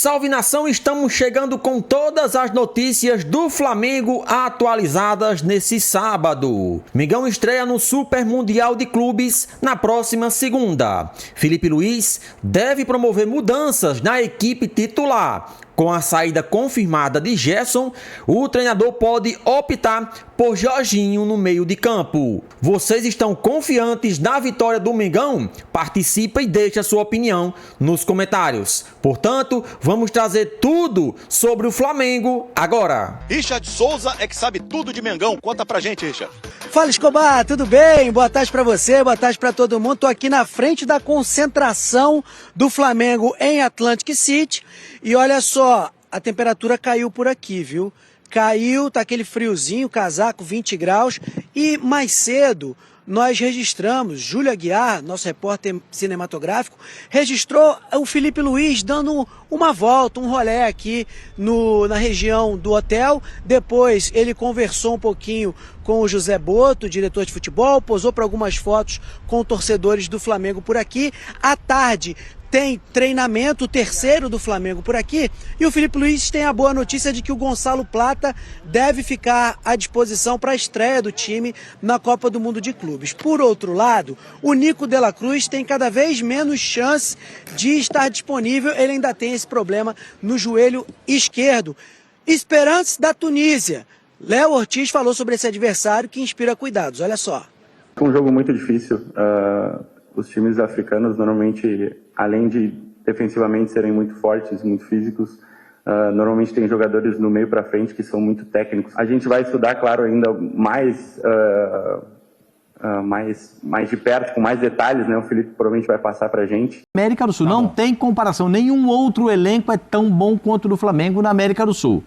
Salve nação, estamos chegando com todas as notícias do Flamengo atualizadas nesse sábado. Mengão estreia no Super Mundial de Clubes na próxima segunda. Felipe Luiz deve promover mudanças na equipe titular. Com a saída confirmada de Gerson, o treinador pode optar por Jorginho no meio de campo. Vocês estão confiantes na vitória do Mengão? Participe e deixe a sua opinião nos comentários. Portanto, vamos trazer tudo sobre o Flamengo agora. Richard Souza é que sabe tudo de Mengão. Conta pra gente, Richard. Fala, Escobar, tudo bem? Boa tarde pra você, boa tarde pra todo mundo. Tô aqui na frente da concentração do Flamengo em Atlantic City. E olha só, a temperatura caiu por aqui, viu? Caiu, tá aquele friozinho, casaco, 20 graus. E mais cedo nós registramos, Júlio Aguiar, nosso repórter cinematográfico, registrou o Felipe Luiz dando uma volta, um rolê aqui na região do hotel. Depois ele conversou um pouquinho com o José Boto, diretor de futebol, posou para algumas fotos com torcedores do Flamengo por aqui. À tarde tem treinamento, o terceiro do Flamengo por aqui, e o Felipe Luiz tem a boa notícia de que o Gonçalo Plata deve ficar à disposição para a estreia do time na Copa do Mundo de Clubes. Por outro lado, o Nico de la Cruz tem cada vez menos chance de estar disponível, ele ainda tem esse problema no joelho esquerdo. Esperança da Tunísia. Léo Ortiz falou sobre esse adversário que inspira cuidados, olha só. É um jogo muito difícil. Os times africanos normalmente, além de defensivamente serem muito fortes, muito físicos, normalmente tem jogadores no meio para frente que são muito técnicos. A gente vai estudar, claro, ainda mais de perto, com mais detalhes, né? O Felipe provavelmente vai passar pra gente. América do Sul não tem comparação, nenhum outro elenco é tão bom quanto o do Flamengo na América do Sul.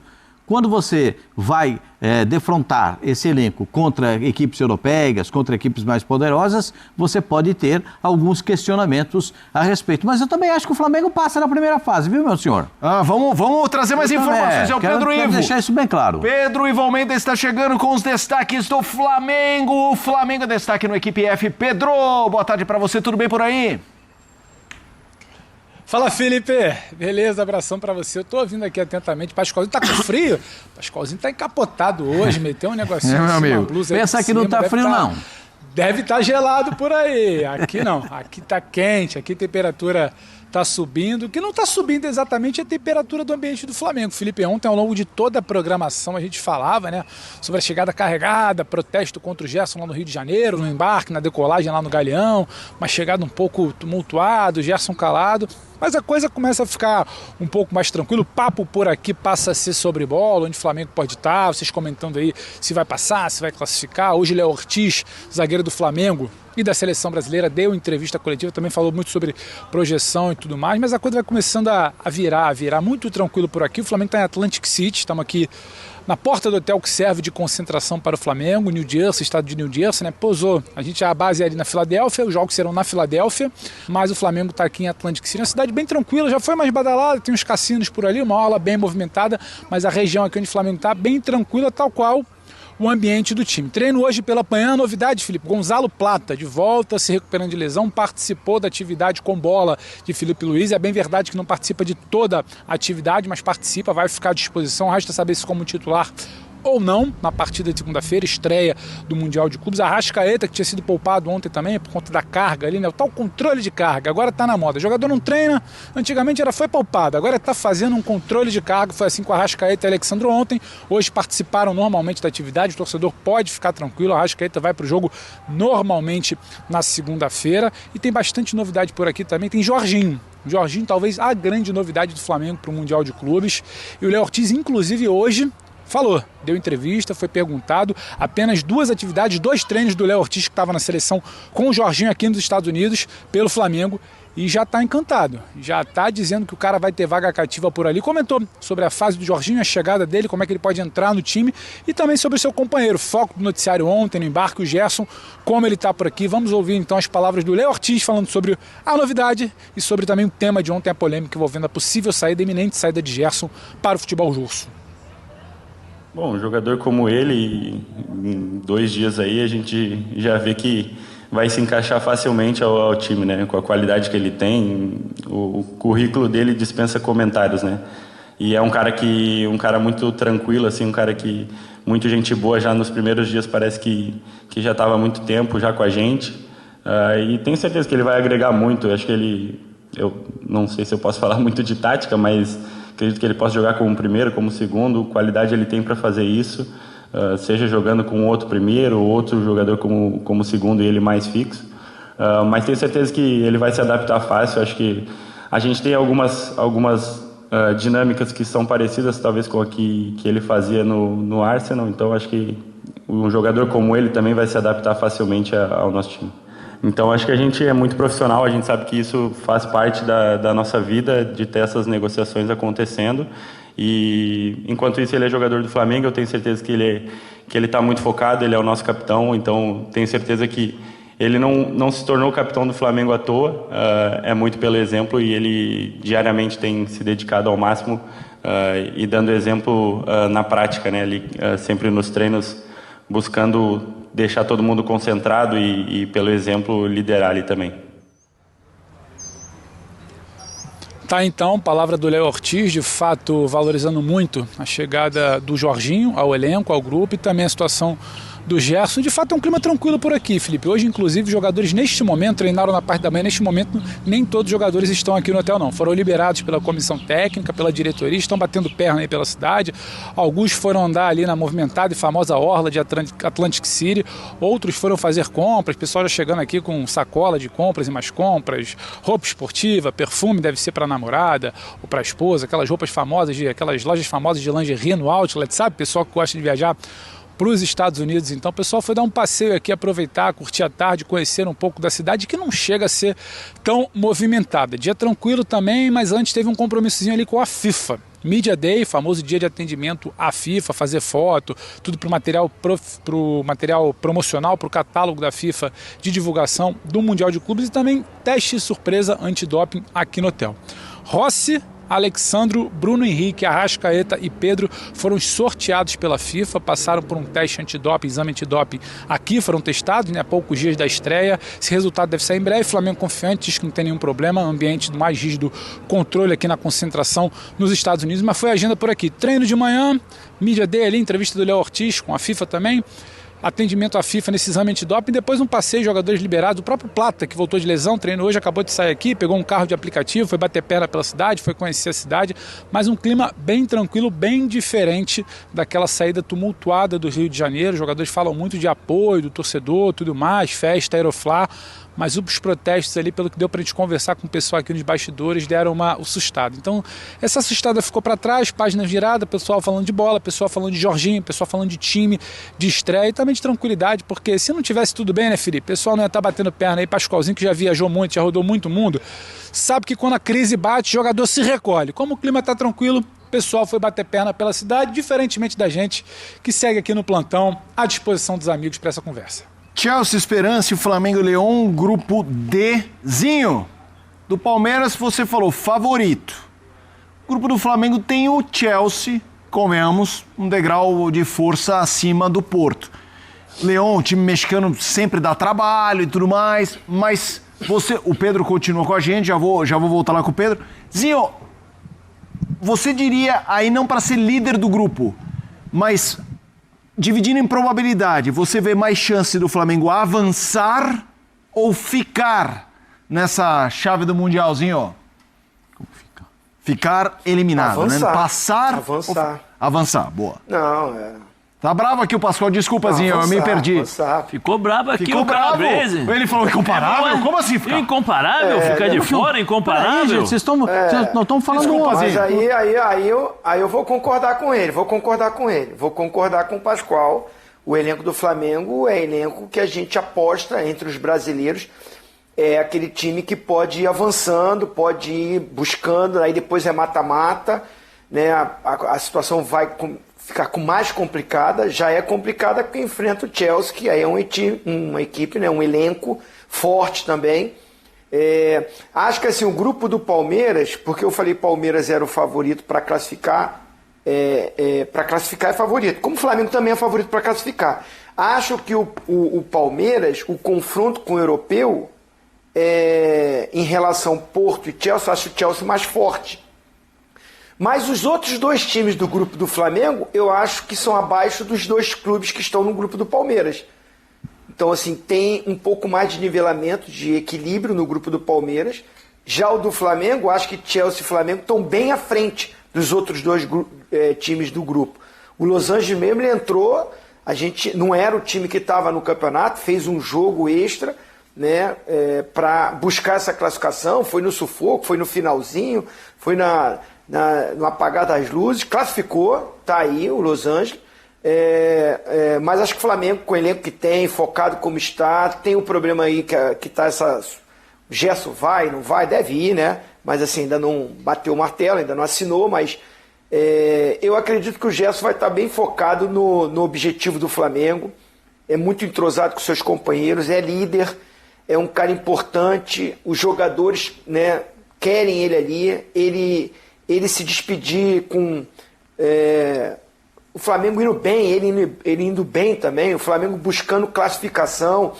Quando você vai defrontar esse elenco contra equipes europeias, contra equipes mais poderosas, você pode ter alguns questionamentos a respeito. Mas eu também acho que o Flamengo passa na primeira fase, viu, meu senhor? Vamos trazer mais informações. É o Pedro Ivo. Quero deixar isso bem claro. Pedro Ivo Almeida está chegando com os destaques do Flamengo. O Flamengo é destaque no Equipe F. Pedro, boa tarde para você, tudo bem por aí? Fala, Felipe. Beleza, abração pra você. Eu tô ouvindo aqui atentamente. Pascoalzinho tá com frio? Pascoalzinho tá encapotado hoje, meteu um negocinho meu assim, amigo. uma blusa aí Pensa que não tá frio, não. Deve estar gelado por aí. Aqui não. Aqui tá quente, aqui a temperatura tá subindo. O que não tá subindo exatamente é a temperatura do ambiente do Flamengo. Felipe, ontem, ao longo de toda a programação, a gente falava, né, sobre a chegada carregada, protesto contra o Gerson lá no Rio de Janeiro, no embarque, na decolagem lá no Galeão, uma chegada um pouco tumultuada, o Gerson calado. Mas a coisa começa a ficar um pouco mais tranquilo. O papo por aqui passa a ser sobre bola, onde o Flamengo pode estar. Vocês comentando aí se vai passar, se vai classificar. Hoje Léo Ortiz, zagueiro do Flamengo e da seleção brasileira, deu entrevista coletiva, também falou muito sobre projeção e tudo mais. Mas a coisa vai começando a virar muito tranquilo por aqui. O Flamengo está em Atlantic City, estamos aqui na porta do hotel que serve de concentração para o Flamengo, New Jersey, estado de New Jersey, né? Pousou. A gente, a base é ali na Filadélfia, os jogos serão na Filadélfia, mas o Flamengo está aqui em Atlantic City, uma cidade bem tranquila, já foi mais badalada, tem uns cassinos por ali, uma aula bem movimentada, mas a região aqui onde o Flamengo está bem tranquila, tal qual o ambiente do time. Treino hoje pela manhã, novidade, Felipe, Gonçalo Plata, de volta, se recuperando de lesão, participou da atividade com bola de Felipe Luiz. É bem verdade que não participa de toda a atividade, mas participa, vai ficar à disposição, resta saber se como titular ou não, na partida de segunda-feira, estreia do Mundial de Clubes. Arrascaeta, que tinha sido poupado ontem também, por conta da carga ali, né? O tal controle de carga, agora tá na moda. O jogador não treina, antigamente foi poupado, agora tá fazendo um controle de carga. Foi assim com Arrascaeta e Alexandro ontem. Hoje participaram normalmente da atividade, o torcedor pode ficar tranquilo, a Arrascaeta vai pro jogo normalmente na segunda-feira. E tem bastante novidade por aqui também, tem Jorginho. Jorginho, talvez a grande novidade do Flamengo para o Mundial de Clubes. E o Léo Ortiz, inclusive, hoje falou, deu entrevista, foi perguntado, apenas 2 atividades, 2 treinos do Léo Ortiz, que estava na seleção com o Jorginho aqui nos Estados Unidos, pelo Flamengo, e já está encantado, já está dizendo que o cara vai ter vaga cativa por ali. Comentou sobre a fase do Jorginho, a chegada dele, como é que ele pode entrar no time, e também sobre o seu companheiro, foco do noticiário ontem, no embarque, o Gerson, como ele está por aqui. Vamos ouvir então as palavras do Léo Ortiz falando sobre a novidade e sobre também o tema de ontem, a polêmica envolvendo a possível saída, iminente saída de Gerson para o futebol russo. Bom, um jogador como ele, em 2 dias aí, a gente já vê que vai se encaixar facilmente ao time, né? Com a qualidade que ele tem, o currículo dele dispensa comentários, né? E é um cara muito tranquilo, assim, um cara que muito gente boa. Já nos primeiros dias parece que já estava há muito tempo já com a gente, e tenho certeza que ele vai agregar muito. Acho que eu não sei se eu posso falar muito de tática, mas acredito que ele possa jogar como primeiro, como segundo. Qualidade ele tem para fazer isso, seja jogando com outro primeiro ou outro jogador como segundo e ele mais fixo. Mas tenho certeza que ele vai se adaptar fácil. Acho que a gente tem algumas dinâmicas que são parecidas talvez com a que ele fazia no Arsenal, então acho que um jogador como ele também vai se adaptar facilmente ao nosso time. Então acho que a gente é muito profissional, a gente sabe que isso faz parte da nossa vida, de ter essas negociações acontecendo, e enquanto isso ele é jogador do Flamengo, eu tenho certeza que ele está muito focado, ele é o nosso capitão, então tenho certeza que ele não se tornou capitão do Flamengo à toa, é muito pelo exemplo, e ele diariamente tem se dedicado ao máximo e dando exemplo na prática, né? Ele sempre nos treinos buscando deixar todo mundo concentrado e pelo exemplo liderar ali também. Tá, então, palavra do Léo Ortiz, de fato valorizando muito a chegada do Jorginho ao elenco, ao grupo, e também a situação do Gerson. De fato é um clima tranquilo por aqui, Felipe. Hoje, inclusive, os jogadores neste momento treinaram na parte da manhã. Neste momento, nem todos os jogadores estão aqui no hotel, não. Foram liberados pela comissão técnica, pela diretoria, estão batendo perna aí pela cidade. Alguns foram andar ali na movimentada e famosa orla de Atlantic City. Outros foram fazer compras. O pessoal já chegando aqui com sacola de compras e mais compras. Roupa esportiva, perfume deve ser para a namorada ou para a esposa. Aquelas roupas famosas, aquelas lojas famosas de lingerie no outlet, sabe? Pessoal que gosta de viajar para os Estados Unidos. Então o pessoal foi dar um passeio aqui, aproveitar, curtir a tarde, conhecer um pouco da cidade, que não chega a ser tão movimentada. Dia tranquilo também, mas antes teve um compromissozinho ali com a FIFA. Media Day, famoso dia de atendimento à FIFA, fazer foto, tudo para o material promocional, para o catálogo da FIFA de divulgação do Mundial de Clubes, e também teste surpresa antidoping aqui no hotel. Rossi, Alexandro, Bruno Henrique, Arrascaeta e Pedro foram sorteados pela FIFA, passaram por um teste antidoping, exame antidoping aqui, foram testados, né, há poucos dias da estreia. Esse resultado deve sair em breve. Flamengo confiante, diz que não tem nenhum problema, ambiente do mais rígido controle aqui na concentração nos Estados Unidos, mas foi a agenda por aqui. Treino de manhã, Media Day ali, entrevista do Léo Ortiz com a FIFA também, atendimento à FIFA nesse exame antidoping, depois um passeio, jogadores liberados, o próprio Plata, que voltou de lesão, treinou hoje, acabou de sair aqui, pegou um carro de aplicativo, foi bater perna pela cidade, foi conhecer a cidade, mas um clima bem tranquilo, bem diferente daquela saída tumultuada do Rio de Janeiro. Os jogadores falam muito de apoio do torcedor, tudo mais, festa, Aeroflá, mas os protestos ali, pelo que deu para a gente conversar com o pessoal aqui nos bastidores, deram uma assustada. Então, essa assustada ficou para trás, página virada, pessoal falando de bola, pessoal falando de Jorginho, pessoal falando de time, de estreia, e também de tranquilidade, porque se não tivesse tudo bem, né, Felipe? O pessoal não ia estar batendo perna aí. Pascoalzinho, que já viajou muito, já rodou muito o mundo, sabe que quando a crise bate, o jogador se recolhe. Como o clima está tranquilo, o pessoal foi bater perna pela cidade, diferentemente da gente que segue aqui no plantão, à disposição dos amigos para essa conversa. Chelsea, Esperance, Flamengo, Leão, grupo Dzinho. Do Palmeiras, você falou favorito. O grupo do Flamengo tem o Chelsea, comemos, um degrau de força acima do Porto. Leão, time mexicano, sempre dá trabalho e tudo mais, mas o Pedro continua com a gente, já vou voltar lá com o Pedro. Zinho, você diria, aí não para ser líder do grupo, mas dividindo em probabilidade, você vê mais chance do Flamengo avançar ou ficar nessa chave do Mundialzinho? Como ficar? Ficar eliminado, avançar, né? Passar. Avançar. Avançar, boa. Não, Tá bravo aqui o Pascoal, desculpazinho, eu me perdi. Ficou bravo aqui o Calabrese. Ele falou incomparável? Como assim ficar? Incomparável? Ficar de fora, incomparável? Aí, gente, nós estamos falando... Desculpa, mas aí eu vou concordar com ele, vou concordar com o Pascoal. O elenco do Flamengo é elenco que a gente aposta entre os brasileiros, é aquele time que pode ir avançando, pode ir buscando, aí depois é mata-mata, né? A situação vai ficar mais complicada, já é complicada porque enfrenta o Chelsea, que aí é uma equipe, né, um elenco forte também. Acho que assim, o grupo do Palmeiras, porque eu falei Palmeiras era o favorito para classificar, é favorito, como o Flamengo também é favorito para classificar. Acho que o Palmeiras, o confronto com o europeu, em relação Porto e Chelsea, acho o Chelsea mais forte. Mas os outros 2 times do grupo do Flamengo, eu acho que são abaixo dos 2 clubes que estão no grupo do Palmeiras. Então, assim, tem um pouco mais de nivelamento, de equilíbrio no grupo do Palmeiras. Já o do Flamengo, acho que Chelsea e Flamengo estão bem à frente dos outros 2 times do grupo. O Los Angeles mesmo, ele entrou, a gente não era o time que estava no campeonato, fez um jogo extra, né, para buscar essa classificação, foi no sufoco, foi no finalzinho, foi no apagar das luzes, classificou, tá aí o Los Angeles, mas acho que o Flamengo, com o elenco que tem, focado como está, tem o problema aí que tá o Gerson vai, não vai, deve ir, né, mas assim, ainda não bateu o martelo, ainda não assinou, mas eu acredito que o Gerson vai estar bem focado no objetivo do Flamengo, é muito entrosado com seus companheiros, é líder, é um cara importante, os jogadores, né, querem ele ali, ele se despedir com o Flamengo indo bem, ele indo bem também, o Flamengo buscando classificação,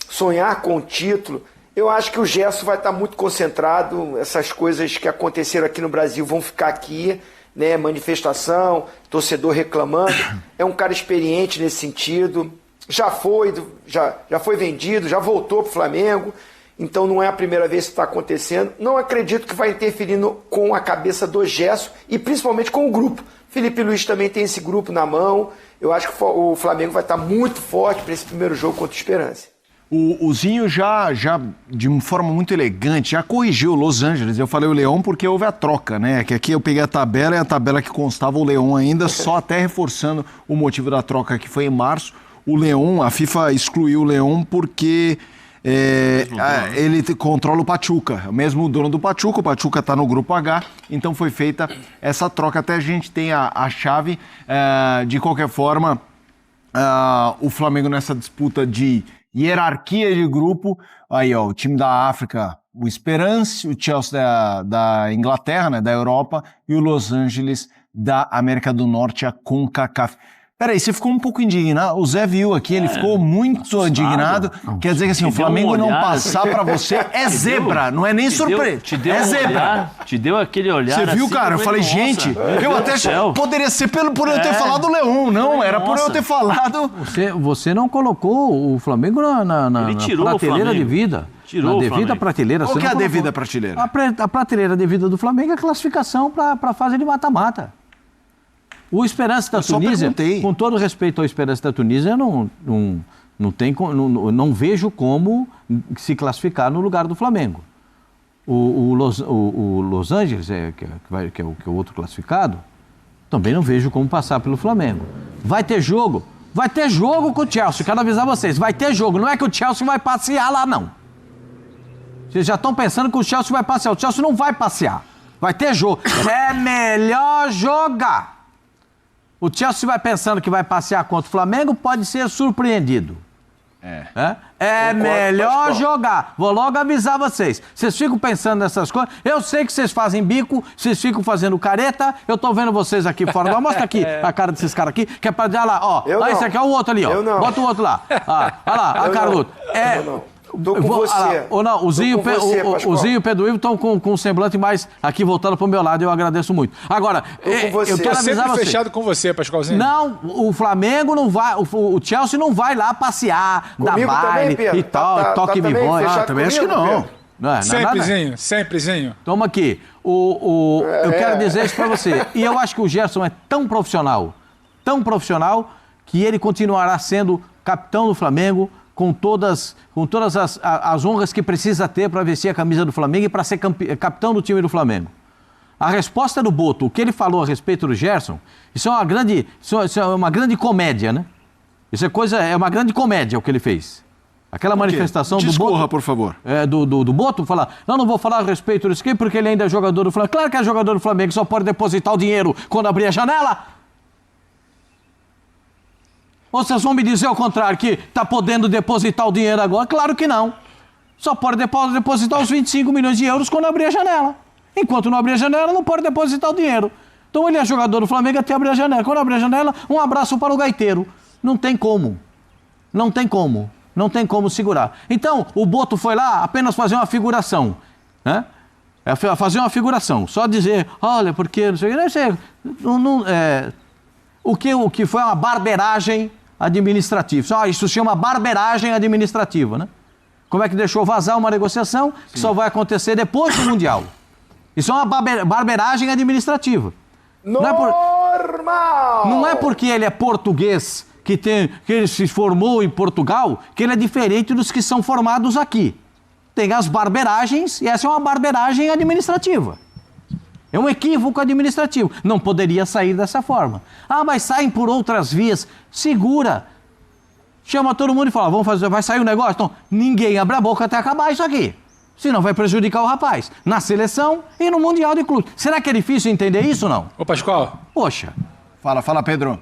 sonhar com o título. Eu acho que o Gerson vai estar muito concentrado, essas coisas que aconteceram aqui no Brasil vão ficar aqui, né, manifestação, torcedor reclamando, é um cara experiente nesse sentido, já foi vendido, já voltou para o Flamengo, então não é a primeira vez que está acontecendo. Não acredito que vai interferir com a cabeça do Gerson e principalmente com o grupo. Felipe Luiz também tem esse grupo na mão. Eu acho que o Flamengo vai estar muito forte para esse primeiro jogo contra o Esperance. O Zinho já, de uma forma muito elegante, já corrigiu o Los Angeles. Eu falei o Leão porque houve a troca, né? Que aqui eu peguei a tabela e a tabela que constava o Leão ainda, só até reforçando o motivo da troca que foi em março. O Leão, a FIFA excluiu o Leão porque ele controla o Pachuca, o mesmo dono do Pachuca, o Pachuca está no grupo H, então foi feita essa troca, até a gente tem a chave, de qualquer forma, o Flamengo nessa disputa de hierarquia de grupo, aí ó, o time da África, o Esperance, o Chelsea da Inglaterra, né, da Europa, e o Los Angeles da América do Norte, a CONCACAF. Peraí, você ficou um pouco indignado. O Zé viu aqui, ele ficou muito assustado. Indignado. Quer dizer que assim, o Flamengo não passar pra você é zebra, não é nem surpresa. É zebra. Te deu aquele olhar. Você viu, assim, cara? Eu falei, gente, eu até poderia ser por eu ter falado o Leão. Não, era por eu ter falado. Você não colocou o Flamengo na prateleira de vida. Tirou na devida prateleira. Qual que é a devida prateleira? A prateleira devida do Flamengo é a classificação para a fase de mata-mata. O Esperance da Tunísia, com todo respeito ao Esperance da Tunísia, não vejo como se classificar no lugar do Flamengo. O Los Angeles, que é o outro classificado, também não vejo como passar pelo Flamengo. Vai ter jogo? Vai ter jogo com o Chelsea, quero avisar vocês, vai ter jogo, não é que o Chelsea vai passear lá, não. Vocês já estão pensando que o Chelsea vai passear, o Chelsea não vai passear, vai ter jogo. É melhor jogar. O Chelsea vai pensando que vai passear contra o Flamengo, pode ser surpreendido. É melhor jogar. Vou logo avisar vocês. Vocês ficam pensando nessas coisas. Eu sei que vocês fazem bico, vocês ficam fazendo careta. Eu tô vendo vocês aqui fora. Mostra aqui a cara desses caras aqui, que é pra dizer lá, ó. Esse aqui é o outro ali, ó. Bota o outro lá. Olha lá, a cara do outro. Tô com você. O Zinho e o Pedro Ivo estão com um semblante mais aqui voltando pro meu lado, eu agradeço muito. Agora, eu quero avisar você. Fechado com você, Pascoalzinho. Não, o Flamengo não vai, o Chelsea não vai lá passear, dar baile e tal, toque e bivões. Também acho que não. Semprezinho. Toma aqui. Eu quero dizer isso pra você. E eu acho que o Gerson é tão profissional, que ele continuará sendo capitão do Flamengo, com todas as honras que precisa ter para vestir a camisa do Flamengo e para ser capitão do time do Flamengo. A resposta do Boto, o que ele falou a respeito do Gerson, isso é uma grande comédia, né? Isso é uma grande comédia o que ele fez. Aquela manifestação do Boto... Discorra, por favor. Do Boto, falar, não vou falar a respeito disso aqui porque ele ainda é jogador do Flamengo. Claro que é jogador do Flamengo, só pode depositar o dinheiro quando abrir a janela. Ou vocês vão me dizer ao contrário, que está podendo depositar o dinheiro agora? Claro que não. Só pode depositar os 25 milhões de euros quando abrir a janela. Enquanto não abrir a janela, não pode depositar o dinheiro. Então ele é jogador do Flamengo até abrir a janela. Quando abrir a janela, um abraço para o gaiteiro. Não tem como. Não tem como. Não tem como segurar. Então, o Boto foi lá apenas fazer uma figuração, né? Fazer uma figuração. Só dizer, olha, porque não sei o que. O que foi uma barbeiragem administrativa. Isso se chama barbeiragem administrativa, né? Como é que deixou vazar uma negociação que só vai acontecer depois do Mundial? Isso é uma barbeiragem administrativa. Normal! Não é porque ele é português, que ele se formou em Portugal, que ele é diferente dos que são formados aqui. Tem as barbeiragens e essa é uma barbeiragem administrativa. É um equívoco administrativo. Não poderia sair dessa forma. Mas saem por outras vias. Segura. Chama todo mundo e fala, vai sair o negócio? Então, ninguém abre a boca até acabar isso aqui. Senão vai prejudicar o rapaz. Na seleção e no Mundial de Clubes. Será que é difícil entender isso ou não? Ô, Pascoal. Poxa. Fala, Pedro.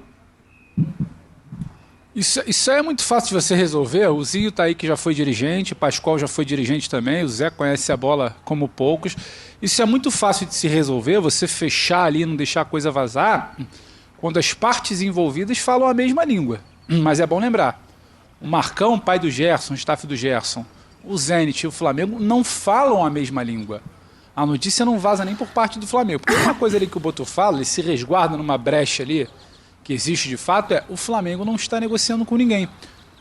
Isso é muito fácil de você resolver. O Zinho tá aí que já foi dirigente, o Pascoal já foi dirigente também, o Zé conhece a bola como poucos. Isso é muito fácil de se resolver, você fechar ali, não deixar a coisa vazar, quando as partes envolvidas falam a mesma língua. Mas é bom lembrar, o Marcão, pai do Gerson, staff do Gerson, o Zenit e o Flamengo não falam a mesma língua. A notícia não vaza nem por parte do Flamengo. Porque uma coisa ali que o Boto fala, ele se resguarda numa brecha ali, que existe de fato, o Flamengo não está negociando com ninguém.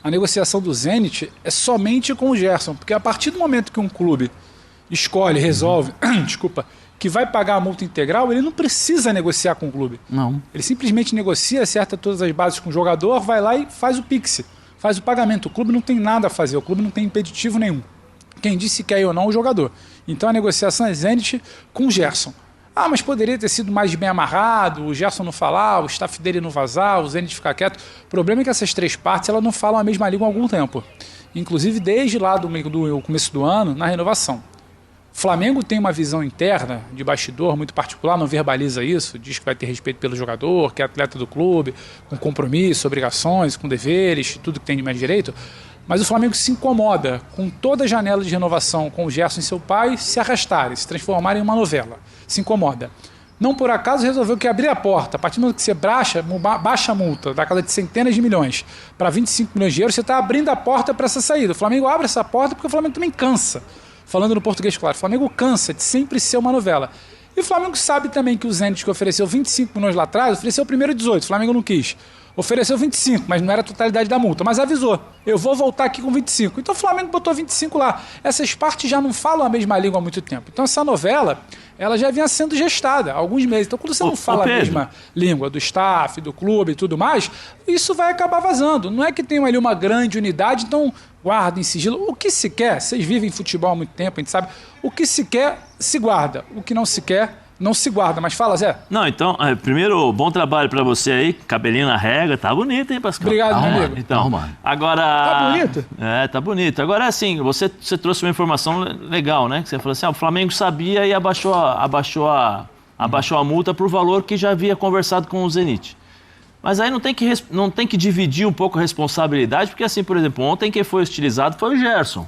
A negociação do Zenit é somente com o Gerson, porque a partir do momento que um clube escolhe, resolve, que vai pagar a multa integral, ele não precisa negociar com o clube. Não. Ele simplesmente negocia, acerta todas as bases com o jogador, vai lá e faz o Pix, faz o pagamento. O clube não tem nada a fazer, o clube não tem impeditivo nenhum. Quem disse se quer ou não, o jogador. Então a negociação é Zenit com o Gerson. Mas poderia ter sido mais bem amarrado, o Gerson não falar, o staff dele não vazar, o Zenit ficar quieto. O problema é que essas três partes elas não falam a mesma língua há algum tempo. Inclusive desde lá do começo do ano, na renovação. O Flamengo tem uma visão interna de bastidor muito particular, não verbaliza isso, diz que vai ter respeito pelo jogador, que é atleta do clube, com compromisso, obrigações, com deveres, tudo que tem de mais direito. Mas o Flamengo se incomoda com toda a janela de renovação com o Gerson e seu pai se arrastarem, se transformarem em uma novela. Se incomoda. Não por acaso resolveu que abrir a porta, a partir do momento que você baixa a multa da casa de centenas de milhões para 25 milhões de euros, você está abrindo a porta para essa saída. O Flamengo abre essa porta porque o Flamengo também cansa. Falando no português claro, o Flamengo cansa de sempre ser uma novela. E o Flamengo sabe também que o Zenit, que ofereceu 25 milhões lá atrás, ofereceu primeiro 18, o Flamengo não quis. Ofereceu 25, mas não era a totalidade da multa. Mas avisou, eu vou voltar aqui com 25. Então o Flamengo botou 25 lá. Essas partes já não falam a mesma língua há muito tempo. Então essa novela, ela já vinha sendo gestada há alguns meses. Então quando você não fala a mesma língua do staff, do clube e tudo mais, isso vai acabar vazando. Não é que tenha ali uma grande unidade, então guarda em sigilo. O que se quer, vocês vivem futebol há muito tempo, a gente sabe, o que se quer, se guarda. O que não se quer, não se guarda, mas fala, Zé. Não, então, primeiro, bom trabalho pra você aí, cabelinho na régua, tá bonito, hein, Pascal? Obrigado, meu amigo. Então, agora... Tá bonito? Tá bonito. Agora, assim, você trouxe uma informação legal, né? Que você falou assim, o Flamengo sabia e abaixou a multa por valor que já havia conversado com o Zenit. Mas aí não tem que dividir um pouco a responsabilidade, porque assim, por exemplo, ontem quem foi hostilizado foi o Gerson.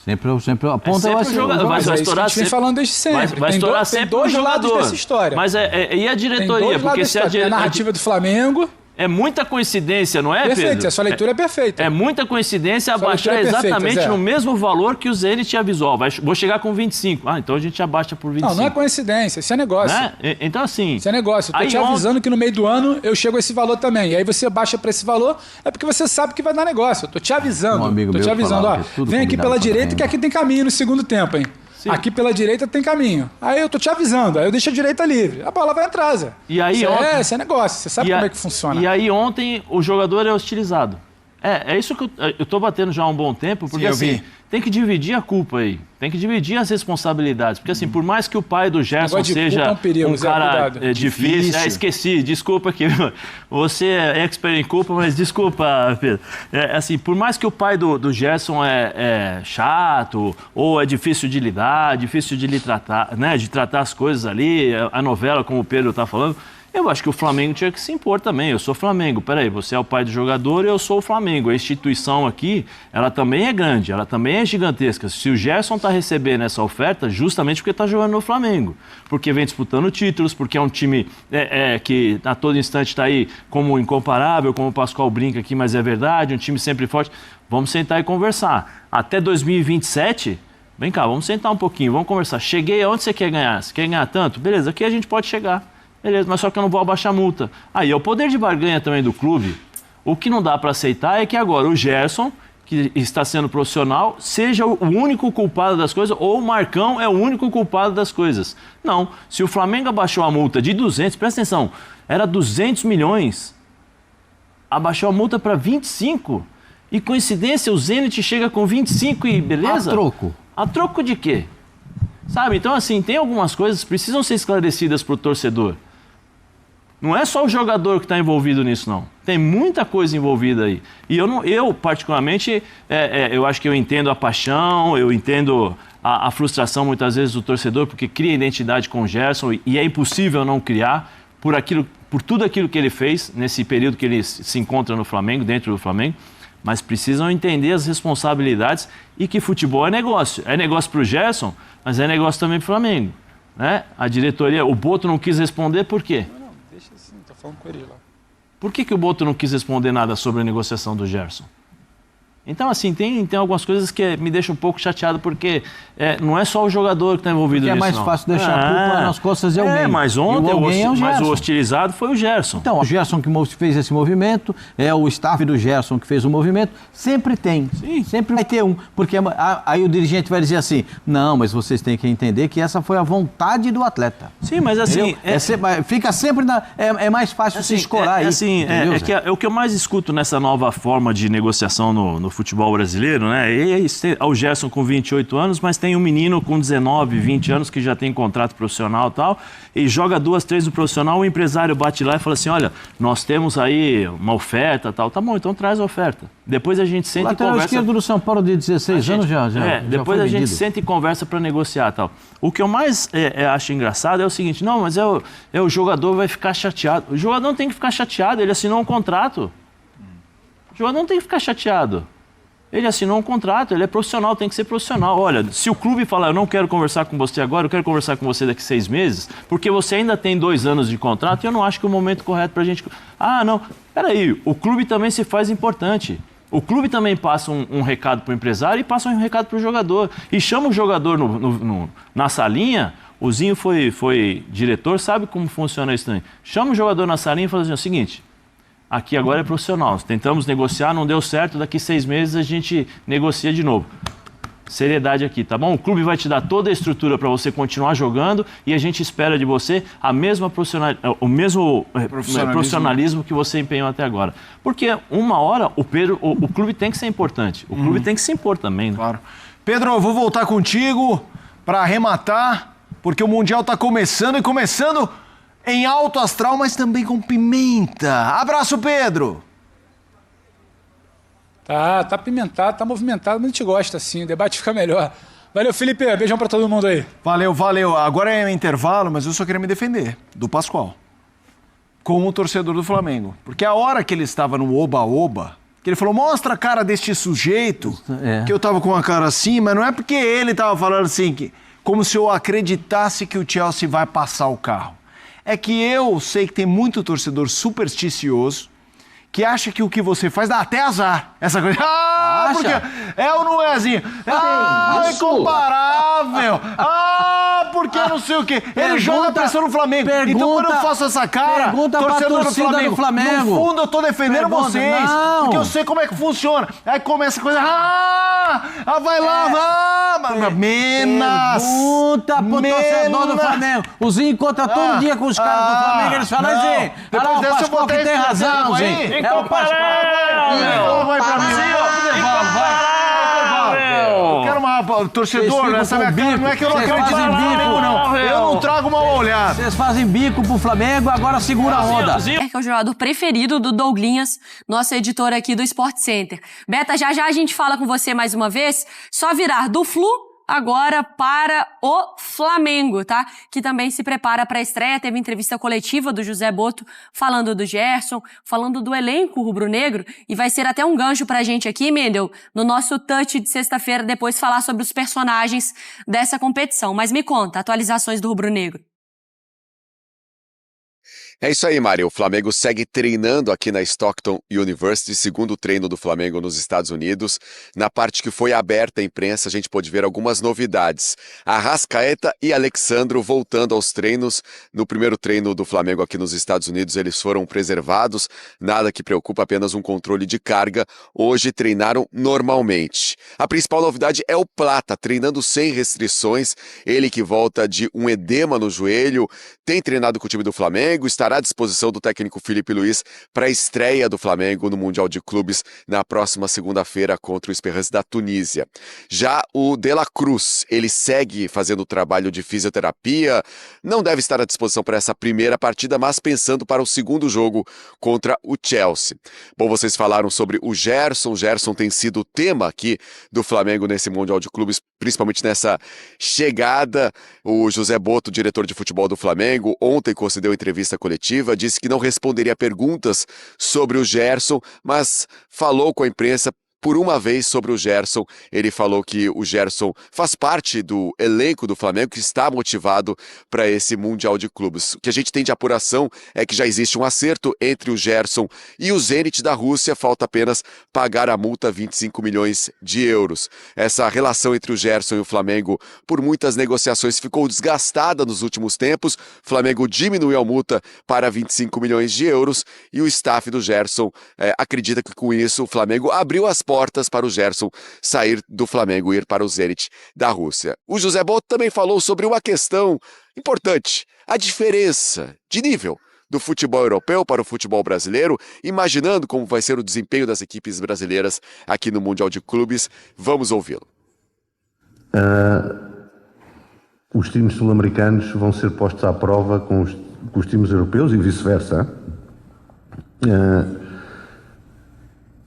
Sempre a ponta vai ser... Vai estourar sempre. Vem falando desde sempre. Vai estourar sempre tem dois lados dessa história. Mas e a diretoria? Porque se a narrativa do Flamengo... É muita coincidência, não é, Pedro? Perfeito, a sua leitura é perfeita. É muita coincidência abaixar exatamente no mesmo valor que o Zenit avisou. Vou chegar com 25. Então a gente abaixa por 25. Não é coincidência, isso é negócio. Né? Então assim... Isso é negócio. Eu tô te avisando que no meio do ano eu chego a esse valor também. E aí você baixa para esse valor, é porque você sabe que vai dar negócio. Eu tô te avisando. Tô te avisando, vem aqui pela direita que aqui tem caminho no segundo tempo, hein? Sim. Aqui pela direita tem caminho. Aí eu tô te avisando, aí eu deixo a direita livre. A bola vai entrar, Zé. E aí, isso é negócio, você sabe como é que funciona. E aí ontem o jogador é hostilizado. É isso que eu tô batendo já há um bom tempo, porque assim, tem que dividir a culpa aí. Tem que dividir as responsabilidades. Porque assim, por mais que o pai do Gerson seja um cara difícil... esqueci, desculpa que você é expert em culpa, mas desculpa, Pedro. Assim, por mais que o pai do Gerson é chato, ou é difícil de lidar, difícil de lhe tratar, né, de tratar as coisas ali, a novela, como o Pedro tá falando... Eu acho que o Flamengo tinha que se impor também. Eu sou Flamengo. Peraí, você é o pai do jogador e eu sou o Flamengo. A instituição aqui, ela também é grande, ela também é gigantesca. Se o Gerson está recebendo essa oferta, justamente porque está jogando no Flamengo. Porque vem disputando títulos, porque é um time que a todo instante está aí como incomparável, como o Pascoal brinca aqui, mas é verdade, um time sempre forte. Vamos sentar e conversar. Até 2027... Vem cá, vamos sentar um pouquinho, vamos conversar. Cheguei aonde você quer ganhar? Você quer ganhar tanto? Beleza, aqui a gente pode chegar. Beleza, mas só que eu não vou abaixar a multa. Aí é o poder de barganha também do clube. O que não dá para aceitar é que agora o Gerson, que está sendo profissional, seja o único culpado das coisas, ou o Marcão é o único culpado das coisas. Não, se o Flamengo abaixou a multa de 200, presta atenção, era 200 milhões, abaixou a multa para 25, e coincidência, o Zenit chega com 25 e beleza? A troco. A troco de quê? Sabe, então assim, tem algumas coisas que precisam ser esclarecidas para o torcedor. Não é só o jogador que está envolvido nisso, não. Tem muita coisa envolvida aí. E eu particularmente, eu acho que eu entendo a paixão, eu entendo a frustração muitas vezes do torcedor, porque cria identidade com o Gerson e é impossível não criar por tudo aquilo que ele fez nesse período que ele se encontra no Flamengo, dentro do Flamengo. Mas precisam entender as responsabilidades e que futebol é negócio. É negócio para o Gerson, mas é negócio também para o Flamengo. Né? A diretoria, o Boto não quis responder, por quê? Não, deixa assim, tô falando com ele lá. Por que o Boto não quis responder nada sobre a negociação do Gerson? Então, assim, tem algumas coisas que me deixam um pouco chateado, porque não é só o jogador que está envolvido nisso, é mais fácil deixar a culpa nas costas de alguém. Mas ontem o hostilizado foi o Gerson. Então, o Gerson que fez esse movimento, é o staff do Gerson que fez o movimento, sempre tem. Sim. Sempre vai ter um. Porque aí o dirigente vai dizer assim, não, mas vocês têm que entender que essa foi a vontade do atleta. Sim, mas assim... fica sempre é mais fácil se escorar isso. É o que eu mais escuto nessa nova forma de negociação no futebol brasileiro, né? O Gerson com 28 anos, mas tem um menino com 19, 20 anos que já tem contrato profissional e tal, e joga 2, 3 no profissional, o empresário bate lá e fala assim, olha, nós temos aí uma oferta tal, tá bom, então traz a oferta. Depois a gente senta e conversa... O lateral esquerdo do São Paulo de 16 anos já depois a gente senta e conversa para negociar tal. O que eu mais acho engraçado é o seguinte, não, mas o jogador vai ficar chateado. O jogador não tem que ficar chateado, ele assinou um contrato. O jogador não tem que ficar chateado. Ele assinou um contrato, ele é profissional, tem que ser profissional. Olha, se o clube falar, eu não quero conversar com você agora, eu quero conversar com você daqui 6 meses, porque você ainda tem 2 anos de contrato e eu não acho que é o momento correto pra gente... Ah, não, peraí, o clube também se faz importante. O clube também passa um recado pro empresário e passa um recado pro jogador. E chama o jogador na salinha, o Zinho foi diretor, sabe como funciona isso também. Chama o jogador na salinha e fala assim, o seguinte... Aqui agora é profissional. Tentamos negociar, não deu certo, daqui 6 meses a gente negocia de novo. Seriedade aqui, tá bom? O clube vai te dar toda a estrutura para você continuar jogando e a gente espera de você o mesmo profissionalismo que você empenhou até agora. Porque uma hora o clube tem que ser importante. O clube tem que se impor também. Né? Claro. Pedro, eu vou voltar contigo para arrematar, porque o Mundial está começando em alto astral, mas também com pimenta. Abraço, Pedro! Tá apimentado, tá movimentado, mas a gente gosta assim, o debate fica melhor. Valeu, Felipe, beijão pra todo mundo aí. Valeu. Agora é intervalo, mas eu só queria me defender do Pascoal, como torcedor do Flamengo. Porque a hora que ele estava no oba-oba, que ele falou, mostra a cara deste sujeito, que eu tava com a cara assim, mas não é porque ele tava falando assim, como se eu acreditasse que o Chelsea vai passar o carro. É que eu sei que tem muito torcedor supersticioso que acha que o que você faz dá até azar. Essa coisa. Porque é ou não é assim? É incomparável. Porque não sei o quê. Ele joga pressão no Flamengo. Então quando eu faço essa cara, torcedor do Flamengo, no fundo eu tô defendendo vocês. Não. Porque eu sei como é que funciona. Aí começa a coisa. Vai lá, Menas. Pergunta pro torcedor do Flamengo. O Zinho encontra todo dia com os caras do Flamengo. Eles falam assim. Depois dessa eu vou ter tem razão, Zinho. É o Pascoal. Vai pra mim. Eu quero uma torcedor nessa minha cara. Não é que eu não acredito em bico, não. Eu não trago uma olhada. Vocês fazem bico pro Flamengo, agora segura a onda. Que é o jogador preferido do Douglinhas, nosso editor aqui do Sport Center. Beta, já a gente fala com você mais uma vez. Só virar do Flu agora para o Flamengo, tá? Que também se prepara para a estreia. Teve entrevista coletiva do José Botto falando do Gerson, falando do elenco rubro-negro, e vai ser até um gancho pra gente aqui, Mendel, no nosso touch de sexta-feira, depois falar sobre os personagens dessa competição. Mas me conta, atualizações do rubro-negro. É isso aí, Mari. O Flamengo segue treinando aqui na Stockton University, segundo treino do Flamengo nos Estados Unidos. Na parte que foi aberta à imprensa, a gente pôde ver algumas novidades. Arrascaeta e Alexandro voltando aos treinos. No primeiro treino do Flamengo aqui nos Estados Unidos, eles foram preservados. Nada que preocupa, apenas um controle de carga. Hoje treinaram normalmente. A principal novidade é o Plata, treinando sem restrições. Ele que volta de um edema no joelho, tem treinado com o time do Flamengo, estará à disposição do técnico Felipe Luiz para a estreia do Flamengo no Mundial de Clubes na próxima segunda-feira contra o Esperance da Tunísia. Já o De La Cruz, ele segue fazendo o trabalho de fisioterapia, não deve estar à disposição para essa primeira partida, mas pensando para o segundo jogo contra o Chelsea. Bom, vocês falaram sobre o Gerson tem sido o tema aqui do Flamengo nesse Mundial de Clubes, principalmente nessa chegada. O José Botto, diretor de futebol do Flamengo, ontem concedeu entrevista coletiva, disse que não responderia perguntas sobre o Gerson, mas falou com a imprensa por uma vez sobre o Gerson. Ele falou que o Gerson faz parte do elenco do Flamengo, que está motivado para esse Mundial de Clubes. O que a gente tem de apuração é que já existe um acerto entre o Gerson e o Zenit da Rússia, falta apenas pagar a multa, 25 milhões de euros. Essa relação entre o Gerson e o Flamengo, por muitas negociações, ficou desgastada nos últimos tempos. O Flamengo diminuiu a multa para 25 milhões de euros e o staff do Gerson acredita que com isso o Flamengo abriu as portas para o Gerson sair do Flamengo e ir para o Zenit da Rússia. O José Botto também falou sobre uma questão importante, a diferença de nível do futebol europeu para o futebol brasileiro, imaginando como vai ser o desempenho das equipes brasileiras aqui no Mundial de Clubes. Vamos ouvi-lo. Os times sul-americanos vão ser postos à prova com os times europeus e vice-versa.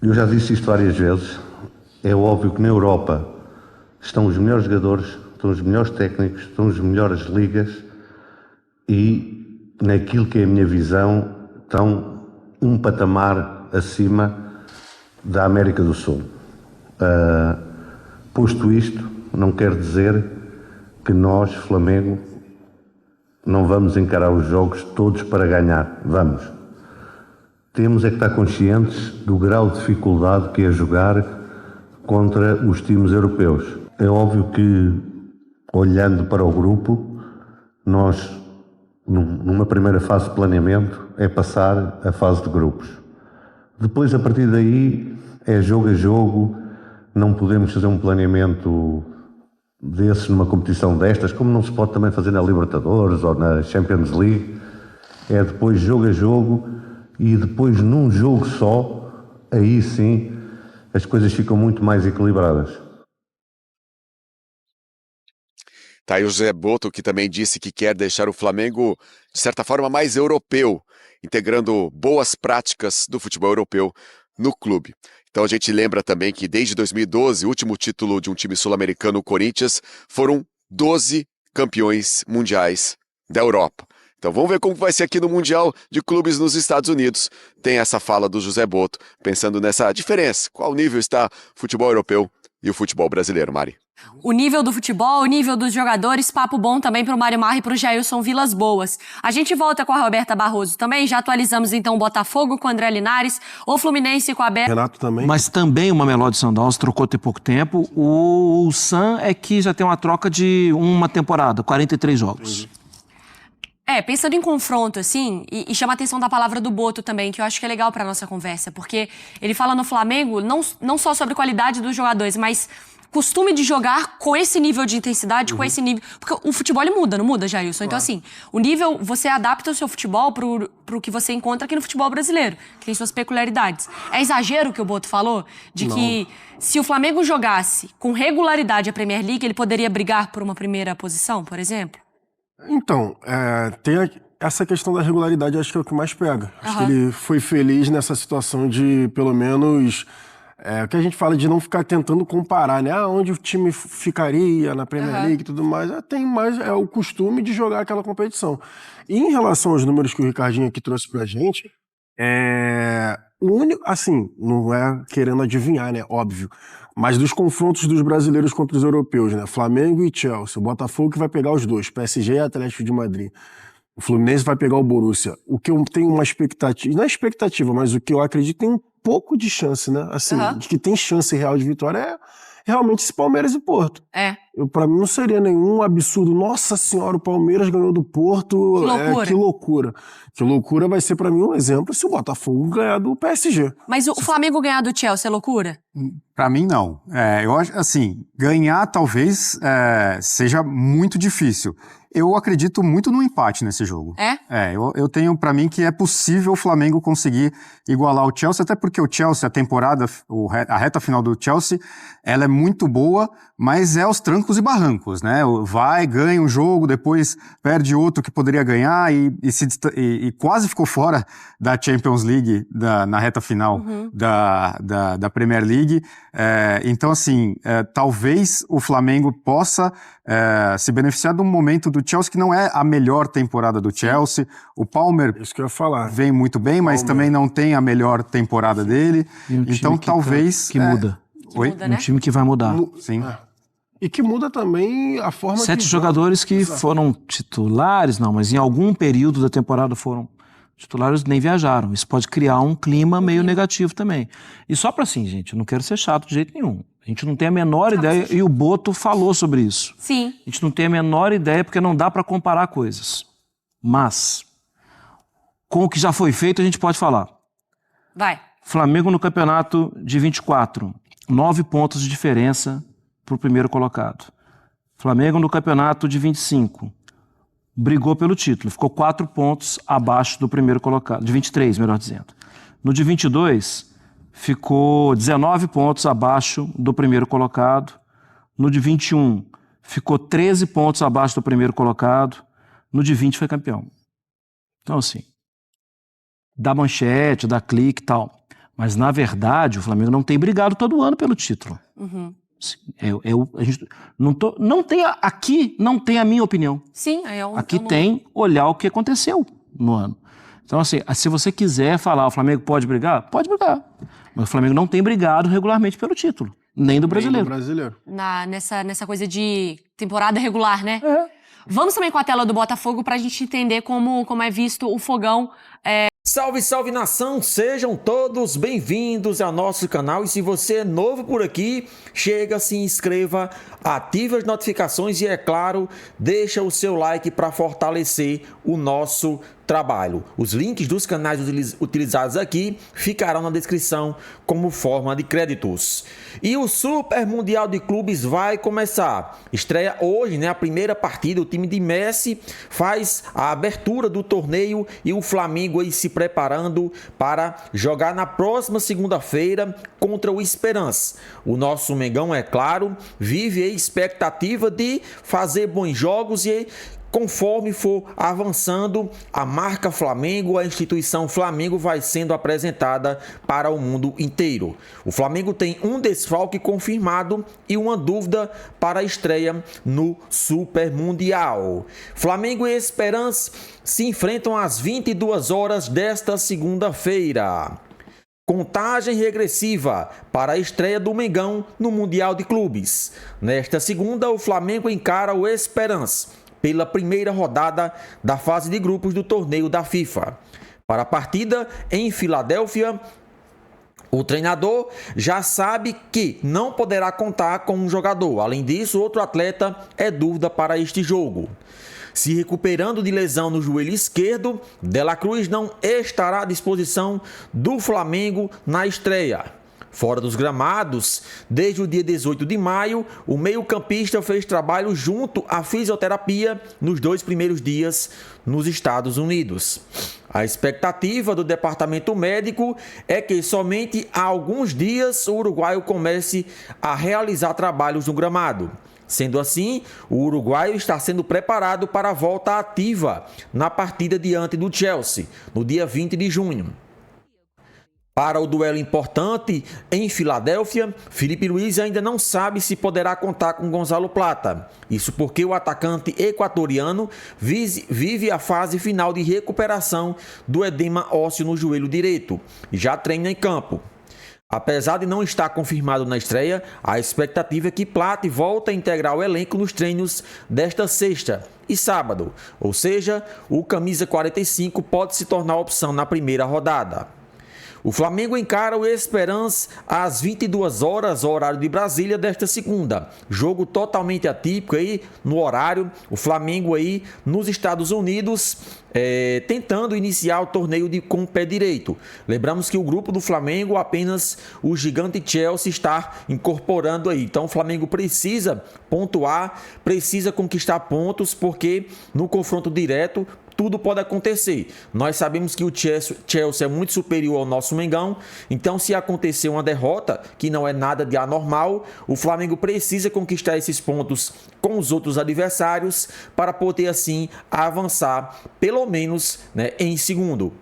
Eu já disse isto várias vezes, é óbvio que na Europa estão os melhores jogadores, estão os melhores técnicos, estão as melhores ligas e, naquilo que é a minha visão, estão um patamar acima da América do Sul. Posto isto, não quer dizer que nós, Flamengo, não vamos encarar os jogos todos para ganhar. Vamos. Temos é que estar conscientes do grau de dificuldade que é jogar contra os times europeus. É óbvio que, olhando para o grupo, nós, numa primeira fase de planeamento, é passar a fase de grupos. Depois, a partir daí, é jogo a jogo, não podemos fazer um planeamento desses numa competição destas, como não se pode também fazer na Libertadores ou na Champions League. É depois jogo a jogo. E depois, num jogo só, aí sim, as coisas ficam muito mais equilibradas. Tá aí o José Botto, que também disse que quer deixar o Flamengo, de certa forma, mais europeu, integrando boas práticas do futebol europeu no clube. Então a gente lembra também que desde 2012, o último título de um time sul-americano, o Corinthians, foram 12 campeões mundiais da Europa. Então vamos ver como vai ser aqui no Mundial de Clubes nos Estados Unidos. Tem essa fala do José Botto, pensando nessa diferença. Qual nível está o futebol europeu e o futebol brasileiro, Mari? O nível do futebol, o nível dos jogadores, papo bom também pro Mário Marra e pro Jailson Vilas Boas. A gente volta com a Roberta Barroso também, já atualizamos então o Botafogo com o André Linares, o Fluminense com a Berta. Renato também. Mas também o Mamelodi Sundowns trocou tem pouco tempo. O Sam é que já tem uma troca de uma temporada, 43 jogos. Pensando em confronto, assim, e chama a atenção da palavra do Botto também, que eu acho que é legal pra nossa conversa, porque ele fala no Flamengo não só sobre qualidade dos jogadores, mas costume de jogar com esse nível de intensidade, com esse nível... Porque o futebol, ele muda, não muda, Jailson? Claro. Então, assim, o nível, você adapta o seu futebol pro que você encontra aqui no futebol brasileiro, que tem suas peculiaridades. É exagero o que o Botto falou? De que se o Flamengo jogasse com regularidade a Premier League, ele poderia brigar por uma primeira posição, por exemplo? Então, tem essa questão da regularidade, acho que é o que mais pega. Acho que ele foi feliz nessa situação de, pelo menos, O que a gente fala de não ficar tentando comparar, né? Onde o time ficaria na Premier League e tudo mais. Tem mais o costume de jogar aquela competição. E em relação aos números que o Ricardinho aqui trouxe pra gente, o único, assim, não é querendo adivinhar, né? Óbvio. Mas dos confrontos dos brasileiros contra os europeus, né? Flamengo e Chelsea. O Botafogo que vai pegar os dois, PSG e Atlético de Madrid. O Fluminense vai pegar o Borussia. O que eu tenho uma expectativa, não é expectativa, mas o que eu acredito tem um pouco de chance, né? Assim, de que tem chance real de vitória é realmente esse Palmeiras e Porto. Pra mim não seria nenhum absurdo. Nossa senhora, o Palmeiras ganhou do Porto. Que loucura. Que loucura vai ser pra mim um exemplo se o Botafogo ganhar do PSG. Mas o Flamengo ganhar do Chelsea é loucura? Pra mim, não. Eu acho, assim, ganhar talvez seja muito difícil. Eu acredito muito no empate nesse jogo. Eu tenho pra mim que é possível o Flamengo conseguir igualar o Chelsea, até porque o Chelsea, a reta final do Chelsea, ela é muito boa, mas é aos trancos e barrancos, né? Vai, ganha um jogo, depois perde outro que poderia ganhar e quase ficou fora da Champions League na reta final da Premier League. Então, assim, talvez o Flamengo possa se beneficiar de um momento do Chelsea que não é a melhor temporada do Chelsea. O Palmer Isso que eu ia falar. vem muito bem, mas também não tem a melhor temporada dele. Então, talvez... Que muda. Muda, né? Um time que vai mudar. Sim. E que muda também a forma 7 jogadores que foram titulares, não, mas em algum período da temporada foram titulares, nem viajaram. Isso pode criar um clima meio negativo também. E só pra assim, gente, eu não quero ser chato de jeito nenhum. A gente não tem a menor ideia, e o Boto falou sobre isso. Sim. A gente não tem a menor ideia porque não dá pra comparar coisas. Mas, com o que já foi feito, a gente pode falar. Vai. Flamengo no campeonato de 24, 9 pontos de diferença pro primeiro colocado. Flamengo no campeonato de 25, brigou pelo título, ficou 4 pontos abaixo do primeiro colocado, de 23, melhor dizendo. No de 22, ficou 19 pontos abaixo do primeiro colocado. No de 21, ficou 13 pontos abaixo do primeiro colocado. No de 20, foi campeão. Então, assim, dá manchete, dá clique e tal. Mas, na verdade, o Flamengo não tem brigado todo ano pelo título. A gente aqui não tem a minha opinião. Sim, aqui tem olhar o que aconteceu no ano. Então, assim, se você quiser falar o Flamengo pode brigar, pode brigar. Mas o Flamengo não tem brigado regularmente pelo título, nem do brasileiro. Nessa coisa de temporada regular, né? Vamos também com a tela do Botafogo pra gente entender como é visto o Fogão. Salve, salve nação! Sejam todos bem-vindos ao nosso canal e se você é novo por aqui, chega, se inscreva, ative as notificações e, é claro, deixa o seu like para fortalecer o nosso trabalho. Os links dos canais utilizados aqui ficarão na descrição como forma de créditos. E o Super Mundial de Clubes vai começar. Estreia hoje, né, a primeira partida. O time de Messi faz a abertura do torneio e o Flamengo aí se preparando para jogar na próxima segunda-feira contra o Esperance. O nosso Mengão, é claro, vive a expectativa de fazer bons jogos e conforme for avançando, a marca Flamengo, a instituição Flamengo vai sendo apresentada para o mundo inteiro. O Flamengo tem um desfalque confirmado e uma dúvida para a estreia no Super Mundial. Flamengo e Esperance se enfrentam às 22 horas desta segunda-feira. Contagem regressiva para a estreia do Mengão no Mundial de Clubes. Nesta segunda, o Flamengo encara o Esperance pela primeira rodada da fase de grupos do torneio da FIFA. Para a partida em Filadélfia, o treinador já sabe que não poderá contar com um jogador. Além disso, outro atleta é dúvida para este jogo. Se recuperando de lesão no joelho esquerdo, De La Cruz não estará à disposição do Flamengo na estreia. Fora dos gramados, desde o dia 18 de maio, o meio-campista fez trabalho junto à fisioterapia nos 2 primeiros dias nos Estados Unidos. A expectativa do departamento médico é que somente há alguns dias o uruguaio comece a realizar trabalhos no gramado. Sendo assim, o uruguaio está sendo preparado para a volta ativa na partida diante do Chelsea, no dia 20 de junho. Para o duelo importante em Filadélfia, Felipe Luiz ainda não sabe se poderá contar com Gonzalo Plata. Isso porque o atacante equatoriano vive a fase final de recuperação do edema ósseo no joelho direito e já treina em campo. Apesar de não estar confirmado na estreia, a expectativa é que Plata volte a integrar o elenco nos treinos desta sexta e sábado, ou seja, o camisa 45 pode se tornar opção na primeira rodada. O Flamengo encara o Esperance às 22 horas, horário de Brasília, desta segunda. Jogo totalmente atípico aí no horário. O Flamengo aí nos Estados Unidos tentando iniciar o torneio com o pé direito. Lembramos que o grupo do Flamengo, apenas o gigante Chelsea está incorporando aí. Então o Flamengo precisa pontuar, precisa conquistar pontos, porque no confronto direto tudo pode acontecer. Nós sabemos que o Chelsea é muito superior ao nosso Mengão, então se acontecer uma derrota, que não é nada de anormal, o Flamengo precisa conquistar esses pontos com os outros adversários para poder assim avançar, pelo menos, né, em segundo.